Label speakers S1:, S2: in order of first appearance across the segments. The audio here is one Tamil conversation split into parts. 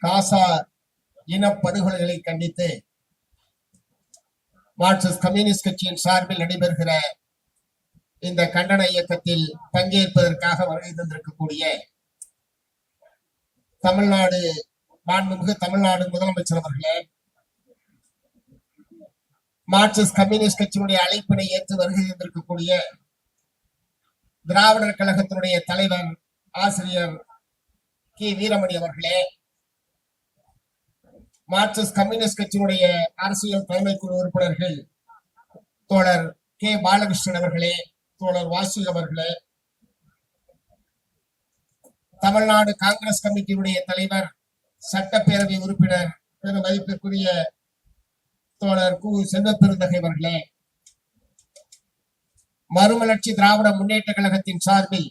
S1: காசா இனப்படுகொலைகளை கண்டித்து மார்க்சிஸ்ட் கம்யூனிஸ்ட் கட்சியின் சார்பில் நடைபெறுகிற இந்த கண்டன இயக்கத்தில் பங்கேற்பதற்காக வருகை தந்திருக்கக்கூடிய மாண்புமிகு தமிழ்நாடு முதலமைச்சர் அவர்களே, மார்க்சிஸ்ட் கம்யூனிஸ்ட் கட்சியினுடைய அழைப்பினை ஏற்று வருகை தந்திருக்கக்கூடிய திராவிடர் கழகத்தினுடைய தலைவர் ஆசிரியர் கி வீரமணி அவர்களே, மார்க்சிஸ்ட் கம்யூனிஸ்ட் கட்சியினுடைய அரசியல் தலைமைக்குழு உறுப்பினர்கள் தோழர் கே பாலகிருஷ்ணன் அவர்களே, தோழர் வாசி அவர்களே, தமிழ்நாடு காங்கிரஸ் கமிட்டியினுடைய தலைவர் சட்டப்பேரவை உறுப்பினர் பெரும் மதிப்பிற்குரிய தோழர் கு செல்வப்பெருந்தகை அவர்களே, மறுமலர்ச்சி திராவிட முன்னேற்ற கழகத்தின் சார்பில்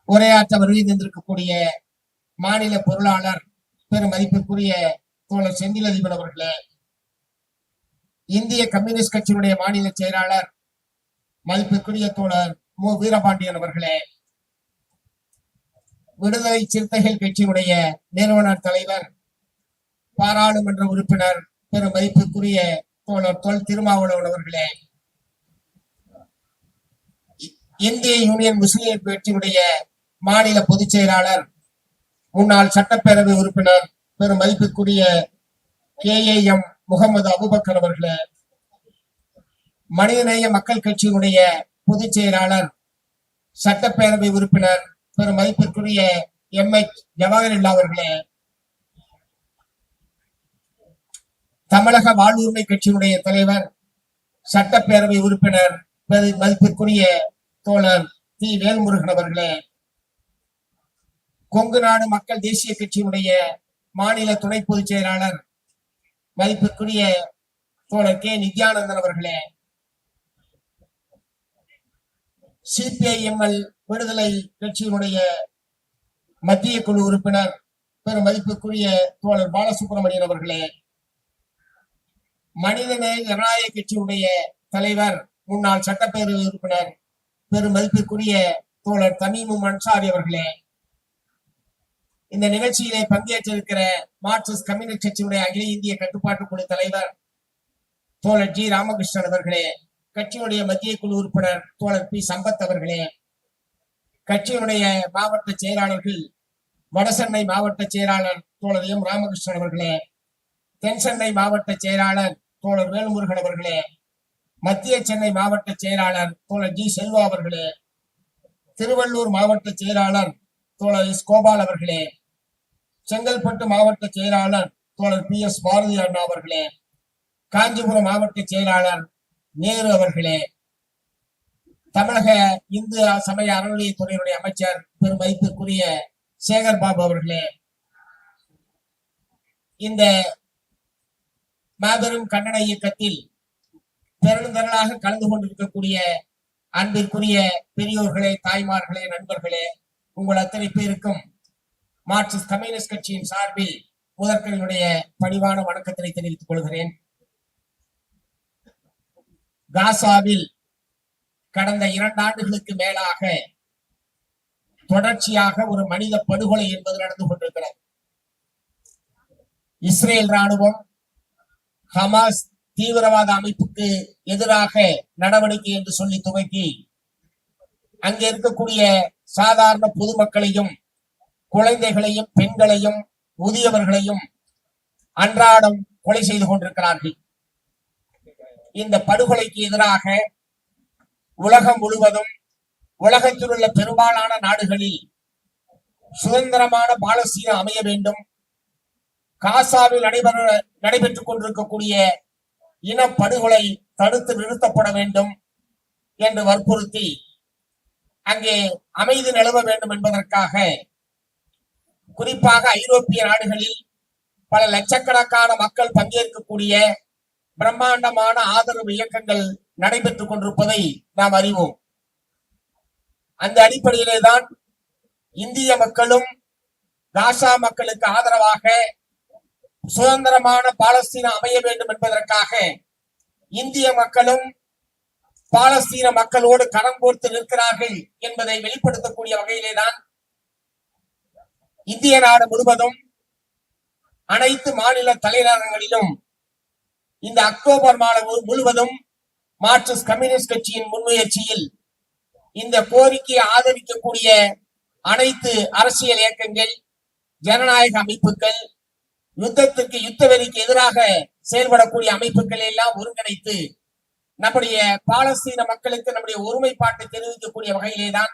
S1: உரையாற்ற வருகை தந்திருக்கக்கூடிய மாநில பொருளாளர் பெரும் மதிப்பிற்குரிய தோழர் செந்திலதிபன் அவர்களே, இந்திய கம்யூனிஸ்ட் கட்சியினுடைய மாநில செயலாளர் மதிப்பிற்குரிய தோழர் மு வீரபாண்டியன் அவர்களே, விடுதலை சிறுத்தைகள் கட்சியினுடைய நிறுவனர் தலைவர் பாராளுமன்ற உறுப்பினர் பெரும் மதிப்பிற்குரிய தோழர் தொல் திருமாவளவன் அவர்களே, இந்திய யூனியன் முஸ்லிம் கட்சியினுடைய மாநில பொதுச் செயலாளர் முன்னாள் சட்டப்பேரவை உறுப்பினர் பெரும் மதிப்பிற்குரிய KAM முகமது அபுபக்கர் அவர்களே, மனிதநேய மக்கள் கட்சியினுடைய பொதுச் செயலாளர் சட்டப்பேரவை உறுப்பினர் பெரும் மதிப்பிற்குரிய MH ஜவஹர்லால் அவர்களே, தமிழக வாழ்வுரிமை கட்சியினுடைய தலைவர் சட்டப்பேரவை உறுப்பினர் மதிப்பிற்குரிய தோழர் தி வேல்முருகன் அவர்களே, கொங்கு நாடு மக்கள் தேசிய கட்சியினுடைய மாநில துணை பொதுச் செயலாளர் மதிப்பிற்குரிய தோழர் கே நித்யானந்தன் அவர்களே, CPIML விடுதலை கட்சியினுடைய மத்திய குழு உறுப்பினர் பெரும் மதிப்புக்குரிய தோழர் பாலசுப்ரமணியன் அவர்களே, மனிதநேய ஜனநாயக கட்சியுடைய தலைவர் முன்னாள் சட்டப்பேரவை உறுப்பினர் பெரும் மதிப்பிற்குரிய தோழர் தமீமும் அன்சாரி அவர்களே, இந்த நிகழ்ச்சியிலே பங்கேற்றிருக்கிற மார்க்சிஸ்ட் கம்யூனிஸ்ட் கட்சியுடைய அகில இந்திய கட்டுப்பாட்டு குழு தலைவர் தோழர் ஜி ராமகிருஷ்ணன் அவர்களே, கட்சியினுடைய மத்திய குழு உறுப்பினர் தோழர் பி சம்பத் அவர்களே, கட்சியினுடைய மாவட்ட செயலாளர்கள் வடசென்னை மாவட்ட செயலாளர் தோழர் எம் ராமகிருஷ்ணன் அவர்களே, தென் சென்னை மாவட்ட செயலாளர் தோழர் வேல்முருகன் அவர்களே, மத்திய சென்னை மாவட்ட செயலாளர் தோழர் ஜி செல்வா அவர்களே, திருவள்ளூர் மாவட்ட செயலாளர் தோழர் எஸ் கோபால் அவர்களே, செங்கல்பட்டு மாவட்ட செயலாளர் தோழர் PS பாரதி அண்ணா அவர்களே, காஞ்சிபுரம் மாவட்ட செயலாளர் நேரு அவர்களே, தமிழக இந்து சமய அறநிலையத்துறையினுடைய அமைச்சர் பெரும் மதிப்பிற்குரிய சேகர் பாபு அவர்களே, இந்த மாபெரும் கண்டன இயக்கத்தில் பெருந்தரலாக கலந்து கொண்டிருக்கக்கூடிய அன்பிற்குரிய பெரியோர்களே, தாய்மார்களே, நண்பர்களே, உங்கள் அத்தனை பேருக்கும் மார்க்சிஸ்ட் கம்யூனிஸ்ட் கட்சியின் சார்பில் முதற்கனுடைய பணிவான வணக்கத்தினை தெரிவித்துக் கொள்கிறேன். காசாவில் கடந்த 2 ஆண்டுகளுக்கு மேலாக தொடர்ச்சியாக ஒரு மனித படுகொலை என்பது நடந்து கொண்டிருக்கிறது. இஸ்ரேல் ராணுவம் ஹமாஸ் தீவிரவாத அமைப்புக்கு எதிராக நடவடிக்கை என்று சொல்லி துவக்கி அங்கே இருக்கக்கூடிய சாதாரண பொதுமக்களையும் குழந்தைகளையும் பெண்களையும் முதியவர்களையும் அன்றாடம் கொலை செய்து கொண்டிருக்கிறார்கள். இந்த படுகொலைக்கு எதிராக உலகம் முழுவதும் உலகத்தில் உள்ள பெரும்பாலான நாடுகளில் சுதந்திரமான பாலஸ்தீனம் அமைய வேண்டும், காசாவில் நடைபெற்றுக் கொண்டிருக்கக்கூடிய இனப்படுகொலை தடுத்து நிறுத்தப்பட வேண்டும் என்று வற்புறுத்தி அங்கே அமைதி நிலவ வேண்டும் என்பதற்காக குறிப்பாக ஐரோப்பிய நாடுகளில் பல லட்சக்கணக்கான மக்கள் பங்கேற்கக்கூடிய பிரம்மாண்டமான ஆதரவு இயக்கங்கள் நடைபெற்றுக் கொண்டிருப்பதை நாம் அறிவோம். அந்த அடிப்படையிலே தான் இந்திய மக்களும் காசா மக்களுக்கு ஆதரவாக சுதந்திரமான பாலஸ்தீனம் அமைய வேண்டும் என்பதற்காக இந்திய மக்களும் பாலஸ்தீன மக்களோடு கரம் கோர்த்து நிற்கிறார்கள் என்பதை வெளிப்படுத்தக்கூடிய வகையிலே தான் இந்திய நாடு முழுவதும் அனைத்து மாநில தலைநகரங்களிலும் இந்த அக்டோபர் மாதம் முழுவதும் மார்க்சிஸ்ட் கம்யூனிஸ்ட் கட்சியின் முன்முயற்சியில் இந்த கோரிக்கையை ஆதரிக்கக்கூடிய அனைத்து அரசியல் இயக்கங்கள், ஜனநாயக அமைப்புகள், யுத்தத்திற்கு யுத்த வெறிக்கு எதிராக செயல்படக்கூடிய அமைப்புகள் எல்லாம் ஒருங்கிணைத்து நம்முடைய பாலஸ்தீன மக்களுக்கு நம்முடைய ஒருமைப்பாட்டை தெரிவிக்கக்கூடிய வகையிலேதான்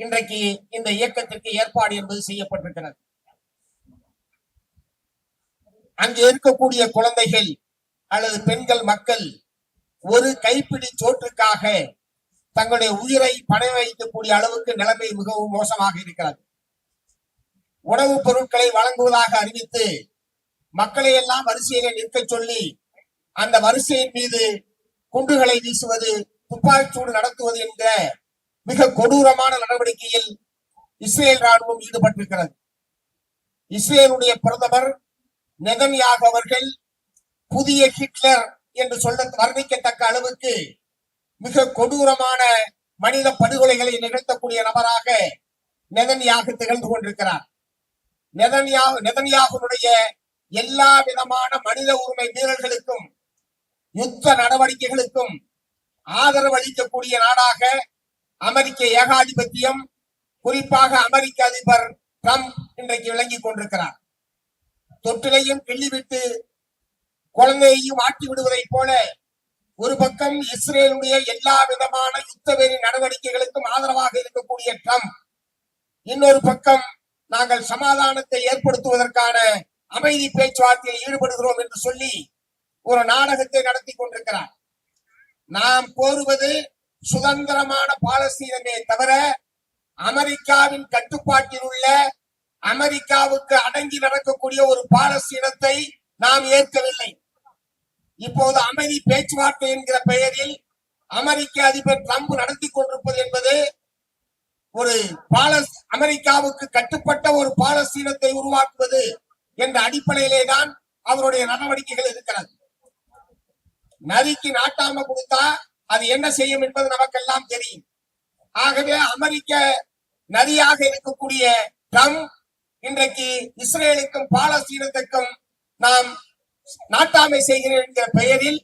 S1: இன்றைக்கு இந்த இயக்கத்திற்கு ஏற்பாடு என்பது செய்யப்பட்டிருக்கிறது. அங்கு இருக்கக்கூடிய குழந்தைகள் அல்லது பெண்கள் மக்கள் ஒரு கைப்பிடி சோற்றுக்காக தங்களுடைய உயிரை பணம் வைக்கக்கூடிய அளவுக்கு நிலைமை மிகவும் மோசமாக இருக்கிறது. உணவுப் பொருட்களை வழங்குவதாக அறிவித்து மக்களை எல்லாம் வரிசையில நிற்க சொல்லி அந்த வரிசையின் மீது குண்டுகளை வீசுவது, துப்பாக்கிச்சூடு நடத்துவது என்ற மிக கொடூரமான நடவடிக்கையில் இஸ்ரேல் ராணுவம் ஈடுபட்டிருக்கிறது. இஸ்ரேலுடைய பிரதமர் நெதன்யாகு அவர்கள் புதிய ஹிட்லர் என்று சொல்ல வர்ணிக்கத்தக்க அளவுக்கு மிக கொடூரமான மனித படுகொலைகளை நிகழ்த்தக்கூடிய நபராக நெதன்யாகு திகழ்ந்து கொண்டிருக்கிறார். நெதன்யாகுடைய எல்லா விதமான மனித உரிமை மீறல்களுக்கும் யுத்த நடவடிக்கைகளுக்கும் ஆதரவு அளிக்கக்கூடிய நாடாக அமெரிக்க ஏகாதிபத்தியம், குறிப்பாக அமெரிக்க அதிபர் டிரம்ப் இன்றைக்கு விளங்கிக் கொண்டிருக்கிறார். தொட்டிலையும் கிள்ளிவிட்டு குழந்தையையும் ஆட்டி விடுவதைப் போல ஒரு பக்கம் இஸ்ரேலுடைய எல்லா விதமான யுத்த வெறி நடவடிக்கைகளுக்கும் ஆதரவாக இருக்கக்கூடிய டிரம்ப், இன்னொரு பக்கம் நாங்கள் சமாதானத்தை ஏற்படுத்துவதற்கான அமைதி பேச்சுவார்த்தையில் ஈடுபடுகிறோம் என்று சொல்லி ஒரு நாடகத்தை நடத்தி கொண்டிருக்கிறார். நாம் கோருவது சுதந்திரமான பாலஸ்தீனமே தவிர அமெரிக்காவின் கட்டுப்பாட்டில் உள்ள, அமெரிக்காவுக்கு அடங்கி நடக்கக்கூடிய ஒரு பாலஸ்தீனத்தை நாம் ஏற்கவில்லை. இப்போது அமைதி பேச்சுவார்த்தை என்கிற பெயரில் அமெரிக்க அதிபர் டிரம்ப் நடத்தி கொண்டிருப்பது என்பது ஒரு அமெரிக்காவுக்கு கட்டுப்பட்ட ஒரு பாலஸ்தீனத்தை உருவாக்குவது என்ற அடிப்படையிலே தான் அவருடைய நடவடிக்கைகள் இருக்கிறது. நதிக்கு நாட்டாம கொடுத்தா அது என்ன செய்யும் என்பது நமக்கெல்லாம் தெரியும். ஆகவே அமெரிக்க நதியாக இருக்கக்கூடிய டிரம்ப் இன்றைக்கு இஸ்ரேலுக்கும் பாலஸ்தீனத்துக்கும் நாம் நாட்டாமை செய்கிறேன் என்கிற பெயரில்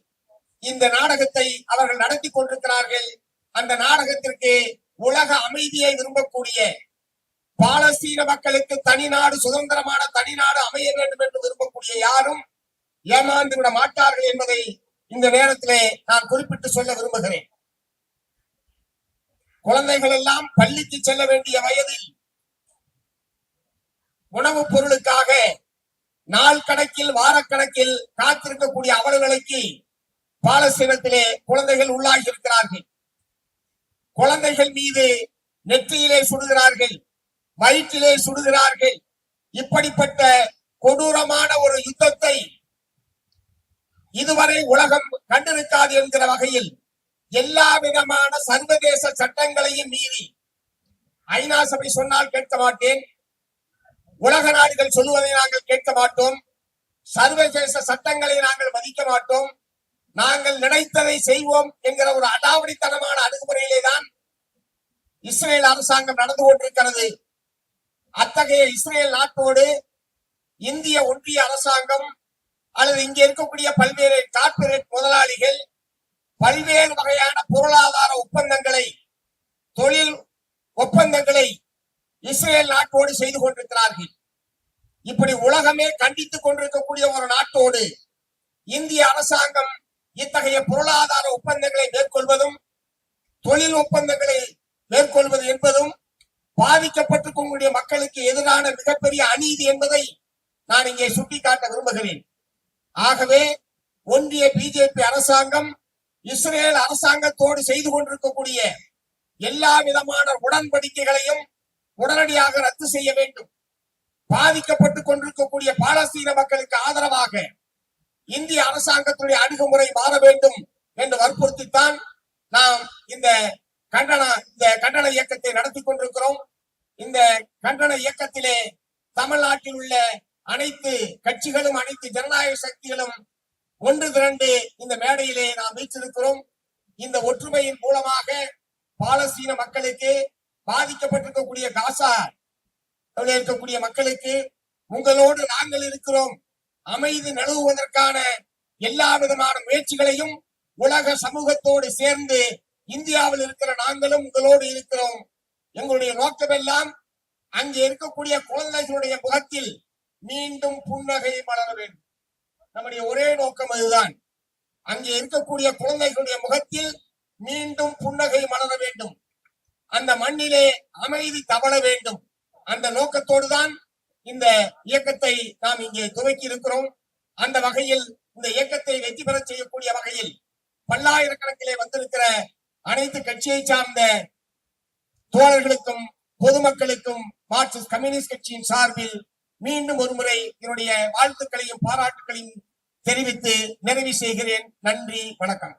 S1: இந்த நாடகத்தை அவர்கள் நடத்தி கொண்டிருக்கிறார்கள். அந்த நாடகத்திற்கு உலக அமைதியை விரும்பக்கூடிய, பாலஸ்தீன மக்களுக்கு தனிநாடு, சுதந்திரமான தனிநாடு அமைய வேண்டும் என்று விரும்பக்கூடிய யாரும் ஏமாந்து விட மாட்டார்கள் என்பதை இந்த நேரத்திலே நான் குறிப்பிட்டு சொல்ல விரும்புகிறேன். குழந்தைகள் எல்லாம் பள்ளிக்கு செல்ல வேண்டிய வயதில் உணவுப் பொருளுக்காக நாள் கணக்கில், வாரக்கணக்கில் காத்திருக்கக்கூடிய அவலநிலைக்கு பாலஸ்தீனத்திலே குழந்தைகள் உள்ளாகி இருக்கிறார்கள். குழந்தைகள் மீது நெற்றியிலே சுடுகிறார்கள், வயிற்றிலே சுடுகிறார்கள். இப்படிப்பட்ட கொடூரமான ஒரு யுத்தத்தை இதுவரை உலகம் கண்டிருக்காது என்கிற வகையில் எல்லா விதமான சர்வதேச சட்டங்களையும் மீறி, ஐநா சபை சொன்னால் கேட்க மாட்டேன், உலக நாடுகள் சொல்லுவதை நாங்கள் கேட்க மாட்டோம், சர்வதேச சட்டங்களை நாங்கள் மதிக்க மாட்டோம், நாங்கள் நினைத்ததை செய்வோம் என்கிற ஒரு அடாவடித்தனமான அணுகுமுறையிலே தான் இஸ்ரேல் அரசாங்கம் நடந்து கொண்டிருக்கிறது. அத்தகைய இஸ்ரேல் நாட்டோடு இந்திய ஒன்றிய அரசாங்கம் அல்லது இங்கே இருக்கக்கூடிய பல்வேறு கார்ப்பரேட் முதலாளிகள் பல்வேறு வகையான பொருளாதார ஒப்பந்தங்களை, தொழில் ஒப்பந்தங்களை இஸ்ரேல் நாட்டோடு செய்து கொண்டிருக்கிறார்கள். இப்படி உலகமே கண்டித்துக் கொண்டிருக்கக்கூடிய ஒரு நாட்டோடு இந்திய அரசாங்கம் இத்தகைய பொருளாதார ஒப்பந்தங்களை மேற்கொள்வதும், தொழில் ஒப்பந்தங்களை மேற்கொள்வது என்பதும் பாதிக்கப்பட்டிருக்கக்கூடிய மக்களுக்கு எதிரான மிகப்பெரிய அநீதி என்பதை நான் இங்கே சுட்டிக்காட்ட விரும்புகிறேன். ஆகவே ஒன்றிய பிஜேபி அரசாங்கம் இஸ்ரேல் அரசாங்கத்தோடு செய்து கொண்டிருக்கக்கூடிய எல்லா விதமான உடன்படிக்கைகளையும் உடனடியாக ரத்து செய்ய வேண்டும். பாதிக்கப்பட்டுக் கொண்டிருக்கக்கூடிய பாலஸ்தீன மக்களுக்கு ஆதரவாக இந்திய அரசாங்கத்துடைய அணுகுமுறை மாற வேண்டும் என்று வற்புறுத்தித்தான் நாம் இந்த கண்டன இயக்கத்தை நடத்தி கொண்டிருக்கிறோம். இந்த கண்டன இயக்கத்திலே தமிழ்நாட்டில் உள்ள அனைத்து கட்சிகளும், அனைத்து ஜனநாயக சக்திகளும் ஒன்று திரண்டு இந்த மேடையிலே நாம் வீற்றிருக்கிறோம். இந்த ஒற்றுமையின் மூலமாக பாலஸ்தீன மக்களுக்கு, பாதிக்கப்பட்டிருக்கக்கூடிய காசா அதில் இருக்கக்கூடிய மக்களுக்கு உங்களோடு நாங்கள் இருக்கிறோம், அமைதி நிலவுவதற்கான எல்லா விதமான முயற்சிகளையும் உலக சமூகத்தோடு சேர்ந்து இந்தியாவில் இருக்கிற நாங்களும் உங்களோடு இருக்கிறோம். எங்களுடைய நோக்கமெல்லாம் அங்கே இருக்கக்கூடிய குழந்தைகளுடைய முகத்தில் மீண்டும் புன்னகை மலர வேண்டும். நம்முடைய ஒரே நோக்கம் அதுதான். அங்கே இருக்கக்கூடிய குழந்தைகளுடைய முகத்தில் மீண்டும் புன்னகை மலர வேண்டும். அந்த மண்ணிலே அமைதி தவழ வேண்டும். அந்த நோக்கத்தோடு தான் இந்த இயக்கத்தை நாம் இங்கே துவக்கி இருக்கிறோம். அந்த வகையில் இந்த இயக்கத்தை வெற்றி பெற செய்யக்கூடிய வகையில் பல்லாயிரக்கணக்கிலே வந்திருக்கிற அனைத்து கட்சியை சார்ந்த தோழர்களுக்கும் பொதுமக்களுக்கும் மார்க்சிஸ்ட் கம்யூனிஸ்ட் கட்சியின் சார்பில் மீண்டும் ஒருமுறை என்னுடைய வாழ்த்துக்களையும் பாராட்டுகளையும் தெரிவித்து நிறைவு செய்கிறேன். நன்றி, வணக்கம்.